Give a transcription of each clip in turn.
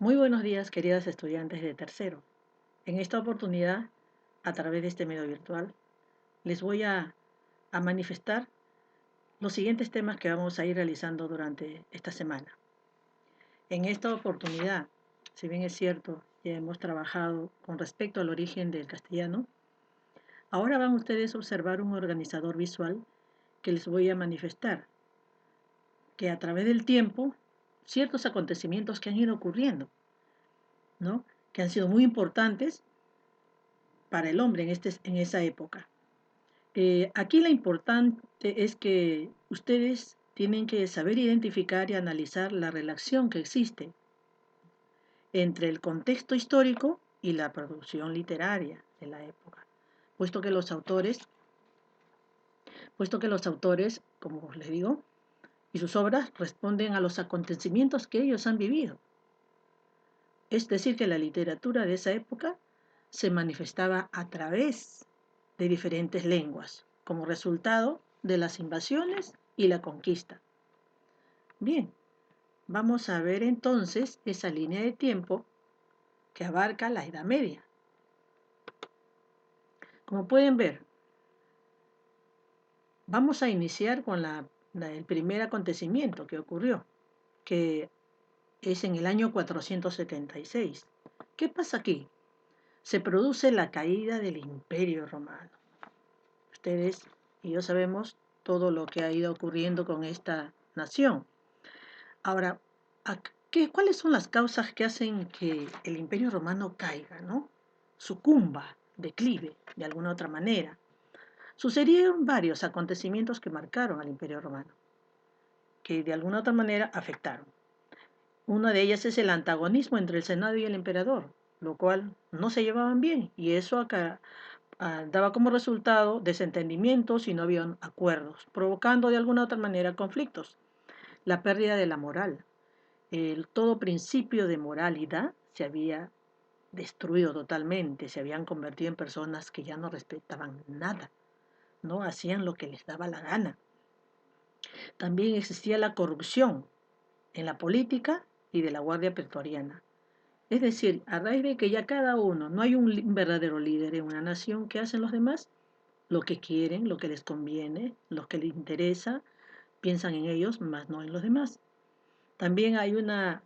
Muy buenos días, queridas estudiantes de tercero. En esta oportunidad, a través de este medio virtual, les voy a manifestar los siguientes temas que vamos a ir realizando durante esta semana. En esta oportunidad, si bien es cierto, ya hemos trabajado con respecto al origen del castellano, ahora van ustedes a observar un organizador visual que les voy a manifestar, que a través del tiempo, ciertos acontecimientos que han ido ocurriendo, ¿no? Que han sido muy importantes para el hombre en esa época. Aquí lo importante es que ustedes tienen que saber identificar y analizar la relación que existe entre el contexto histórico y la producción literaria de la época, puesto que los autores, puesto que los autores, como les digo, y sus obras responden a los acontecimientos que ellos han vivido. Es decir, que la literatura de esa época se manifestaba a través de diferentes lenguas, como resultado de las invasiones y la conquista. Bien, vamos a ver entonces esa línea de tiempo que abarca la Edad Media. Como pueden ver, vamos a iniciar con el primer acontecimiento que ocurrió, que es en el año 476. ¿Qué pasa aquí? Se produce la caída del Imperio Romano. Ustedes y yo sabemos todo lo que ha ido ocurriendo con esta nación. Ahora, ¿cuáles son las causas que hacen que el Imperio Romano caiga, ¿no? Sucumba, declive, de alguna otra manera? Sucedieron varios acontecimientos que marcaron al Imperio Romano, que de alguna otra manera afectaron. Una de ellas es el antagonismo entre el Senado y el emperador, lo cual no se llevaban bien, y eso acá daba como resultado desentendimientos y no había acuerdos, provocando de alguna otra manera conflictos. La pérdida de la moral. Todo principio de moralidad se había destruido totalmente, se habían convertido en personas que ya no respetaban nada, no hacían lo que les daba la gana. También existía la corrupción en la política y de la Guardia Pretoriana. Es decir, a raíz de que ya cada uno, no hay un verdadero líder en una nación, ¿qué hacen los demás? Lo que quieren, lo que les conviene, lo que les interesa, piensan en ellos, más no en los demás. También hay una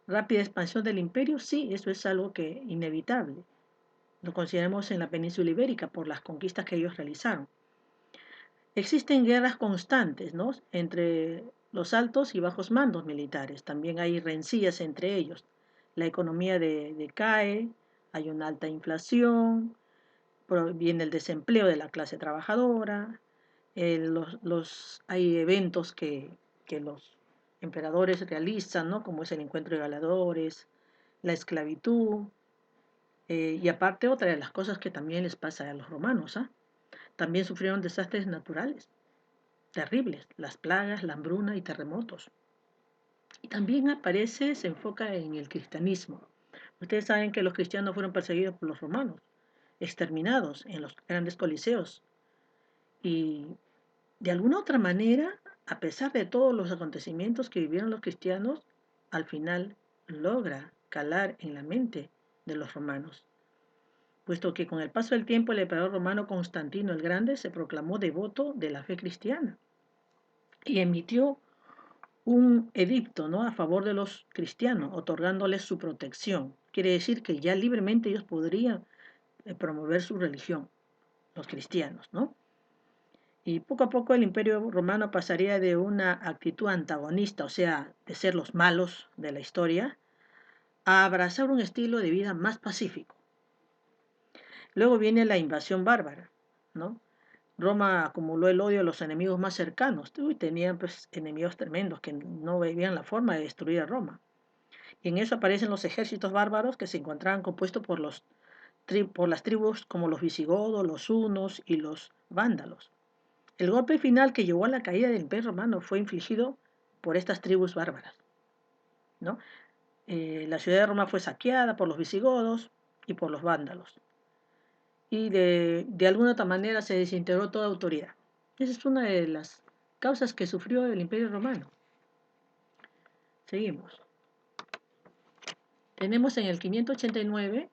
rápida expansión del imperio, sí, eso es algo que inevitable. Lo consideramos en la península ibérica por las conquistas que ellos realizaron. Existen guerras constantes, ¿no? Entre los altos y bajos mandos militares. También hay rencillas entre ellos. La economía decae, hay una alta inflación, viene el desempleo de la clase trabajadora, hay eventos que los emperadores realizan, ¿no? Como es el encuentro de gladiadores, la esclavitud, y aparte otra de las cosas que también les pasa a los romanos, ¿ah? También sufrieron desastres naturales terribles, las plagas, la hambruna y terremotos. Y también se enfoca en el cristianismo. Ustedes saben que los cristianos fueron perseguidos por los romanos, exterminados en los grandes coliseos. Y de alguna otra manera, a pesar de todos los acontecimientos que vivieron los cristianos, al final logra calar en la mente de los romanos, puesto que con el paso del tiempo el emperador romano Constantino el Grande se proclamó devoto de la fe cristiana y emitió un edicto, ¿no?, a favor de los cristianos, otorgándoles su protección. Quiere decir que ya libremente ellos podrían promover su religión, los cristianos, ¿no? Y poco a poco el imperio romano pasaría de una actitud antagonista, o sea, de ser los malos de la historia, a abrazar un estilo de vida más pacífico. Luego viene la invasión bárbara, ¿no? Roma acumuló el odio de los enemigos más cercanos. Tenían pues, enemigos tremendos que no veían la forma de destruir a Roma. Y en eso aparecen los ejércitos bárbaros que se encontraban compuestos por las tribus como los visigodos, los hunos y los vándalos. El golpe final que llevó a la caída del Imperio Romano fue infligido por estas tribus bárbaras, ¿no? La ciudad de Roma fue saqueada por los visigodos y por los vándalos. Y de alguna otra manera se desintegró toda autoridad. Esa es una de las causas que sufrió el Imperio Romano. Seguimos. Tenemos en el 589,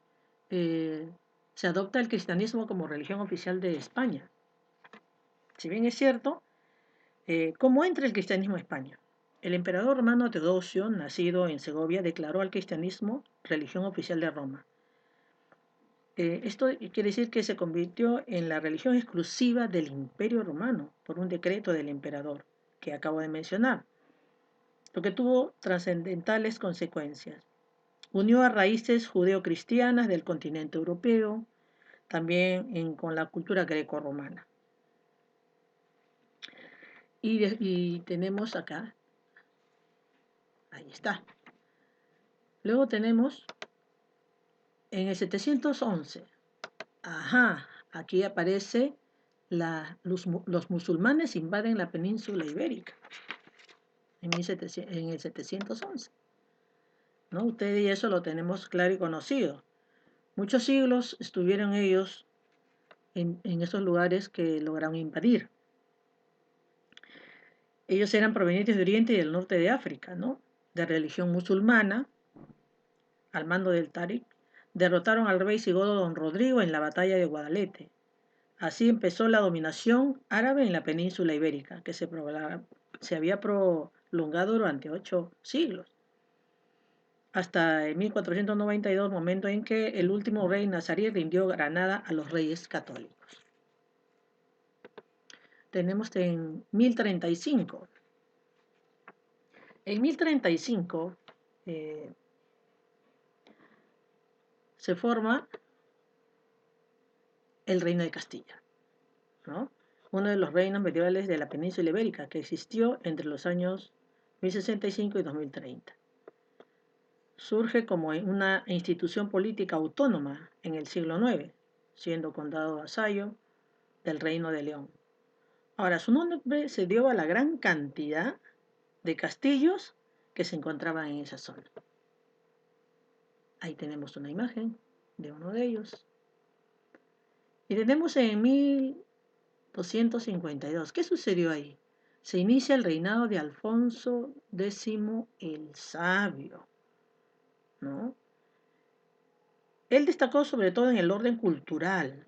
se adopta el cristianismo como religión oficial de España. Si bien es cierto, ¿cómo entra el cristianismo a España? El emperador romano Teodosio, nacido en Segovia, declaró al cristianismo religión oficial de Roma. Esto quiere decir que se convirtió en la religión exclusiva del Imperio Romano por un decreto del emperador que acabo de mencionar, lo que tuvo trascendentales consecuencias. Unió a raíces judeocristianas del continente europeo, también con la cultura greco-romana. Y tenemos acá, ahí está. Luego tenemos en el 711, aquí aparece los musulmanes invaden la península ibérica en el 711. ¿No? Ustedes y eso lo tenemos claro y conocido. Muchos siglos estuvieron ellos en esos lugares que lograron invadir. Ellos eran provenientes de Oriente y del norte de África, ¿no? De religión musulmana, al mando del Tariq, derrotaron al rey sigodo don Rodrigo en la batalla de Guadalete. Así empezó la dominación árabe en la península ibérica, que se había prolongado durante 8 siglos, hasta 1492, momento en que el último rey nazarí rindió Granada a los reyes católicos. Tenemos en 1035. En 1035 se forma el Reino de Castilla, ¿no? Uno de los reinos medievales de la península ibérica que existió entre los años 1065 y 2030. Surge como una institución política autónoma en el siglo IX, siendo condado vasallo del Reino de León. Ahora, su nombre se dio a la gran cantidad de castillos que se encontraban en esa zona. Ahí tenemos una imagen de uno de ellos. Y tenemos en 1252. ¿Qué sucedió ahí? Se inicia el reinado de Alfonso X el Sabio, ¿no? Él destacó sobre todo en el orden cultural.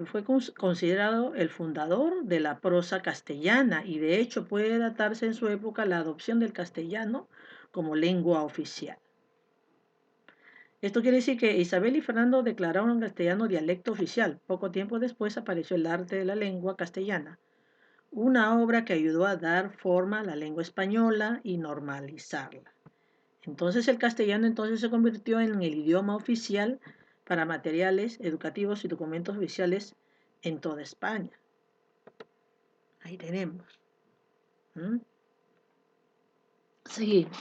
Fue considerado el fundador de la prosa castellana y de hecho puede datarse en su época la adopción del castellano como lengua oficial. Esto quiere decir que Isabel y Fernando declararon el castellano dialecto oficial. Poco tiempo después apareció el arte de la lengua castellana, una obra que ayudó a dar forma a la lengua española y normalizarla. Entonces el castellano se convirtió en el idioma oficial para materiales educativos y documentos oficiales en toda España. Ahí tenemos. Seguimos.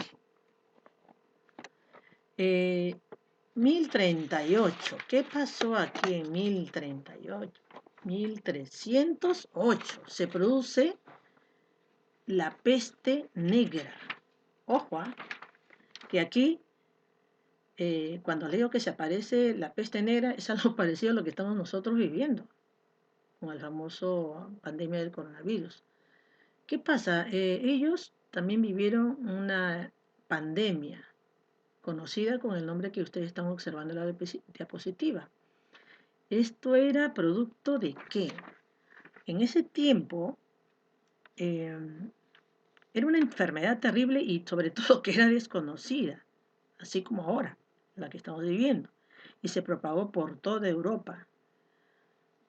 1038. ¿Qué pasó aquí en 1038? 1308. Se produce la peste negra. Ojo, que aquí, cuando leo que se aparece la peste negra, es algo parecido a lo que estamos nosotros viviendo con el famoso pandemia del coronavirus. ¿Qué pasa? Ellos también vivieron una pandemia conocida con el nombre que ustedes están observando en la diapositiva. ¿Esto era producto de qué? En ese tiempo era una enfermedad terrible y sobre todo que era desconocida, así como ahora, la que estamos viviendo, y se propagó por toda Europa.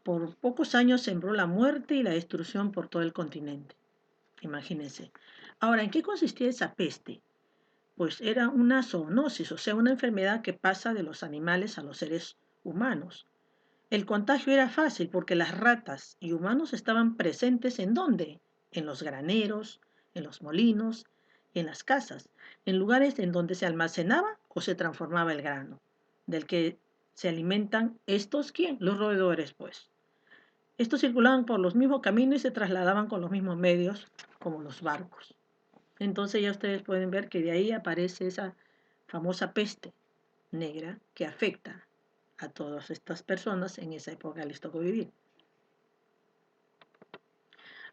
Por pocos años sembró la muerte y la destrucción por todo el continente. Imagínense. Ahora, ¿en qué consistía esa peste? Pues era una zoonosis, o sea, una enfermedad que pasa de los animales a los seres humanos. El contagio era fácil porque las ratas y humanos estaban presentes ¿en dónde? En los graneros, en los molinos, en las casas, en lugares en donde se almacenaba o se transformaba el grano, del que se alimentan estos, ¿quién? Los roedores, pues. Estos circulaban por los mismos caminos y se trasladaban con los mismos medios, como los barcos. Entonces ya ustedes pueden ver que de ahí aparece esa famosa peste negra que afecta a todas estas personas en esa época les tocó vivir.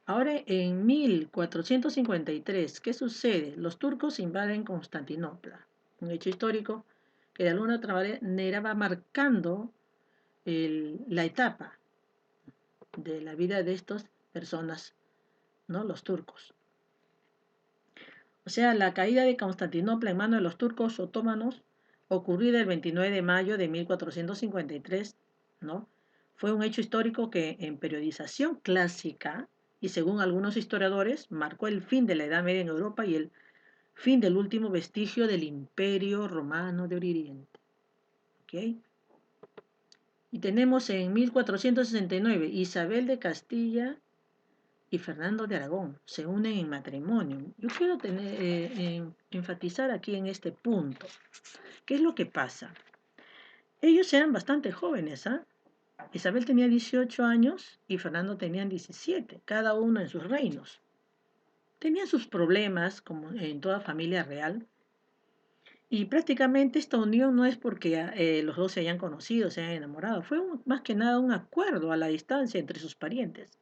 Ahora en 1453, ¿qué sucede? Los turcos invaden Constantinopla. un hecho histórico que de alguna otra manera va marcando la etapa de la vida de estas personas, ¿no? Los turcos. O sea, la caída de Constantinopla en manos de los turcos otomanos, ocurrida el 29 de mayo de 1453, ¿no? Fue un hecho histórico que en periodización clásica y según algunos historiadores marcó el fin de la Edad Media en Europa y el fin del último vestigio del Imperio Romano de Oriente. ¿Okay? Y tenemos en 1469 Isabel de Castilla y Fernando de Aragón se unen en matrimonio. Yo quiero enfatizar aquí en este punto. ¿Qué es lo que pasa? Ellos eran bastante jóvenes, ¿ah? Isabel tenía 18 años y Fernando tenía 17, cada uno en sus reinos. Tenían sus problemas, como en toda familia real, y prácticamente esta unión no es porque los dos se hayan conocido, se hayan enamorado, fue más que nada un acuerdo a la distancia entre sus parientes,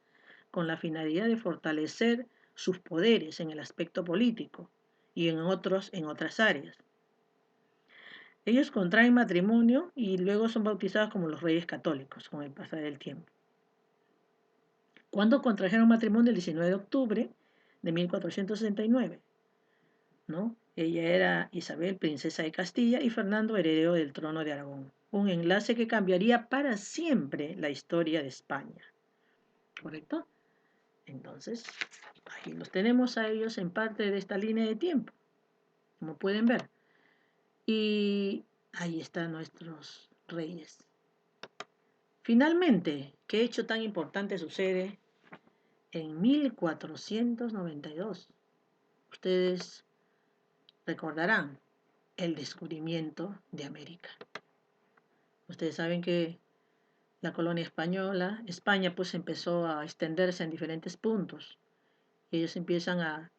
con la finalidad de fortalecer sus poderes en el aspecto político y en otras áreas. Ellos contraen matrimonio y luego son bautizados como los reyes católicos con el pasar del tiempo. Cuando contrajeron matrimonio el 19 de octubre de 1469, ¿no? Ella era Isabel, princesa de Castilla, y Fernando, heredero del trono de Aragón. Un enlace que cambiaría para siempre la historia de España. ¿Correcto? Entonces, ahí los tenemos a ellos en parte de esta línea de tiempo, como pueden ver. Y ahí están nuestros reyes. Finalmente, ¿qué hecho tan importante sucede en 1492? Ustedes recordarán el descubrimiento de América. Ustedes saben que la colonia española, España pues empezó a extenderse en diferentes puntos. Ellos empiezan a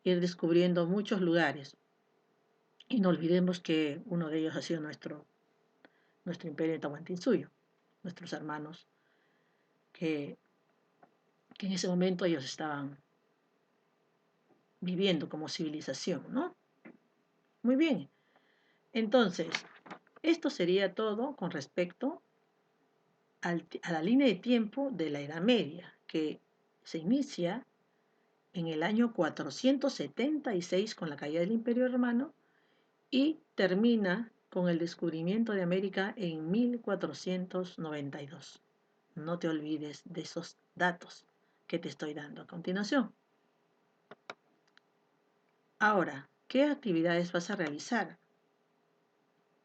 ir descubriendo muchos lugares. Y no olvidemos que uno de ellos ha sido nuestro imperio de Tahuantinsuyo, nuestros hermanos, que en ese momento ellos estaban viviendo como civilización, ¿no? Muy bien. Entonces, esto sería todo con respecto a la línea de tiempo de la Edad Media, que se inicia en el año 476 con la caída del Imperio Romano y termina con el descubrimiento de América en 1492. No te olvides de esos datos que te estoy dando a continuación. Ahora, ¿qué actividades vas a realizar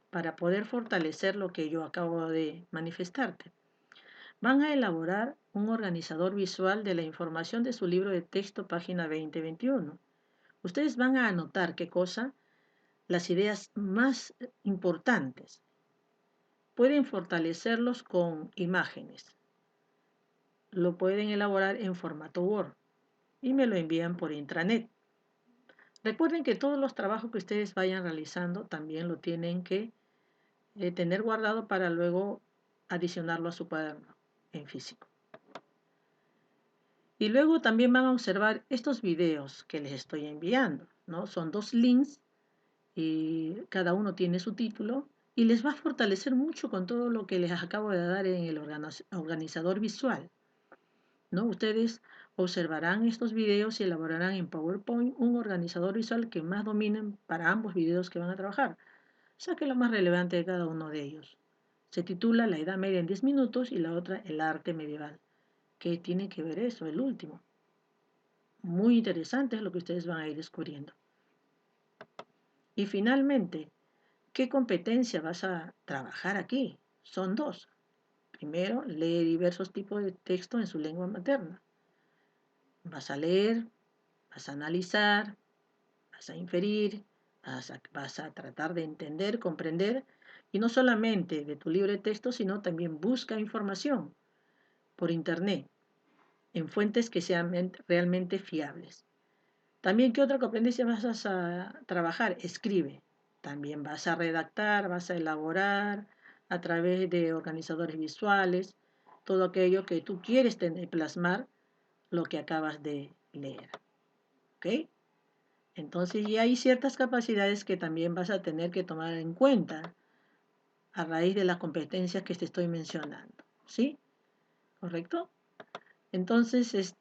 para poder fortalecer lo que yo acabo de manifestarte? Van a elaborar un organizador visual de la información de su libro de texto, página 20-21. Ustedes van a anotar qué cosa, las ideas más importantes. Pueden fortalecerlos con imágenes. Lo pueden elaborar en formato Word y me lo envían por intranet. Recuerden que todos los trabajos que ustedes vayan realizando también lo tienen que tener guardado para luego adicionarlo a su cuaderno en físico. Y luego también van a observar estos videos que les estoy enviando, ¿no? Son 2 links y cada uno tiene su título y les va a fortalecer mucho con todo lo que les acabo de dar en el organizador visual, ¿no? Ustedes observarán estos videos y elaborarán en PowerPoint un organizador visual que más dominen para ambos videos que van a trabajar. Saque lo más relevante de cada uno de ellos. Se titula La Edad Media en 10 minutos y la otra El Arte Medieval. ¿Qué tiene que ver eso, el último? Muy interesante es lo que ustedes van a ir descubriendo. Y finalmente, ¿qué competencia vas a trabajar aquí? Son 2. Primero, lee diversos tipos de texto en su lengua materna. Vas a leer, vas a analizar, vas a inferir, vas a tratar de entender, comprender, y no solamente de tu libro de texto, sino también busca información por internet, en fuentes que sean realmente fiables. También, ¿qué otra competencia vas a trabajar? Escribe. También vas a redactar, vas a elaborar a través de organizadores visuales, todo aquello que tú quieres plasmar, lo que acabas de leer. ¿Ok? Entonces, y hay ciertas capacidades que también vas a tener que tomar en cuenta a raíz de las competencias que te estoy mencionando. ¿Sí? ¿Correcto? Entonces,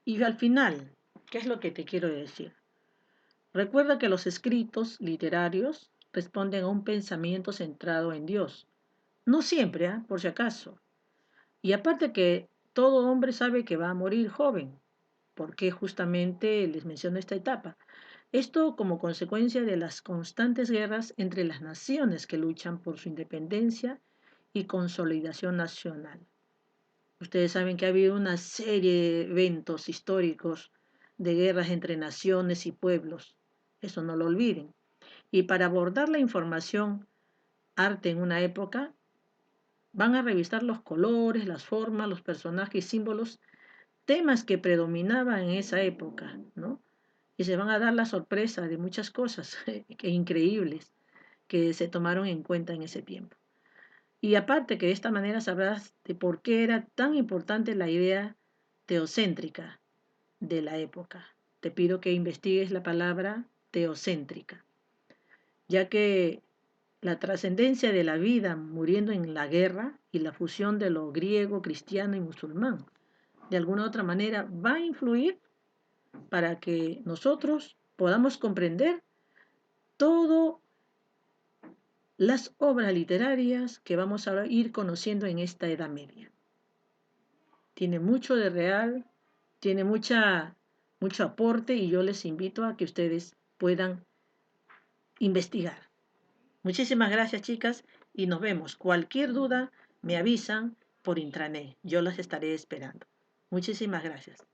y al final, ¿qué es lo que te quiero decir? Recuerda que los escritos literarios responden a un pensamiento centrado en Dios. No siempre, ¿ah? Por si acaso. Y aparte que todo hombre sabe que va a morir joven, porque justamente les menciono esta etapa. Esto como consecuencia de las constantes guerras entre las naciones que luchan por su independencia y consolidación nacional. Ustedes saben que ha habido una serie de eventos históricos de guerras entre naciones y pueblos. Eso no lo olviden. Y para abordar la información arte en una época, van a revisar los colores, las formas, los personajes y símbolos, temas que predominaban en esa época, ¿no? Y se van a dar la sorpresa de muchas cosas que increíbles que se tomaron en cuenta en ese tiempo. Y aparte que de esta manera sabrás de por qué era tan importante la idea teocéntrica de la época. Te pido que investigues la palabra teocéntrica, ya que la trascendencia de la vida muriendo en la guerra y la fusión de lo griego, cristiano y musulmán, de alguna u otra manera va a influir para que nosotros podamos comprender todas las obras literarias que vamos a ir conociendo en esta Edad Media. Tiene mucho de real, tiene mucho aporte y yo les invito a que ustedes puedan investigar. Muchísimas gracias, chicas, y nos vemos. Cualquier duda me avisan por intranet. Yo las estaré esperando. Muchísimas gracias.